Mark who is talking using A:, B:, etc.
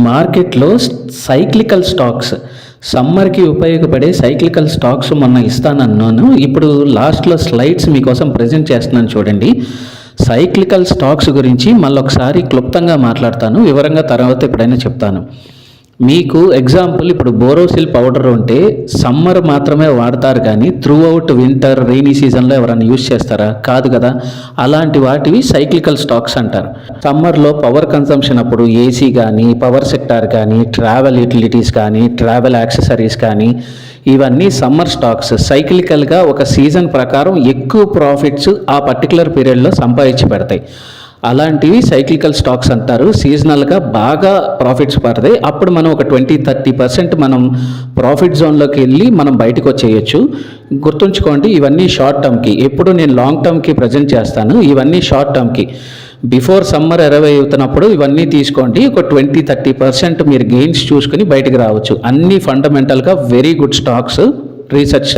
A: మార్కెట్లో cyclical stocks సమ్మర్కి ఉపయోగపడే సైక్లికల్ స్టాక్స్ మొన్న ఇస్తానన్నాను. ఇప్పుడు లాస్ట్లో స్లైడ్స్ మీకోసం ప్రజెంట్ చేస్తున్నాను చూడండి. సైక్లికల్ స్టాక్స్ గురించి మళ్ళొకసారి క్లుప్తంగా మాట్లాడతాను, వివరంగా తర్వాత ఎప్పుడైనా చెప్తాను. మీకు ఎగ్జాంపుల్ ఇప్పుడు బోరోసిల్ పౌడర్ ఉంటే సమ్మర్ మాత్రమే వాడతారు, కానీ త్రూ అవుట్ వింటర్ రెయినీ సీజన్లో ఎవరైనా యూజ్ చేస్తారా? కాదు కదా. అలాంటి వాటివి సైక్లికల్ స్టాక్స్ అంటారు. సమ్మర్లో పవర్ కన్సంప్షన్ అప్పుడు ఏసీ కానీ, పవర్ సెక్టార్ కానీ, ట్రావెల్ యూటిలిటీస్ కానీ, ట్రావెల్ యాక్సెసరీస్ కానీ, ఇవన్నీ సమ్మర్ స్టాక్స్. సైక్లికల్గా ఒక సీజన్ ప్రకారం ఎక్కువ ప్రాఫిట్స్ ఆ పర్టికులర్ పీరియడ్లో సంపాదించి పెడతాయి. అలాంటివి సైక్లికల్ స్టాక్స్ అంటారు. సీజనల్గా బాగా ప్రాఫిట్స్ పడతాయి. అప్పుడు మనం ఒక 20-30% మనం ప్రాఫిట్ జోన్లోకి వెళ్ళి మనం బయటకు వచ్చేయచ్చు. గుర్తుంచుకోండి, ఇవన్నీ షార్ట్ టర్మ్కి. ఎప్పుడు నేను లాంగ్ టర్మ్కి ప్రజెంట్ చేస్తాను, ఇవన్నీ షార్ట్ టర్మ్కి. బిఫోర్ సమ్మర్ 20 అవుతున్నప్పుడు ఇవన్నీ తీసుకోండి. ఒక 20-30% మీరు గెయిన్స్ చూసుకుని బయటకు రావచ్చు. అన్ని ఫండమెంటల్గా వెరీ గుడ్ స్టాక్స్. రీసెర్చ్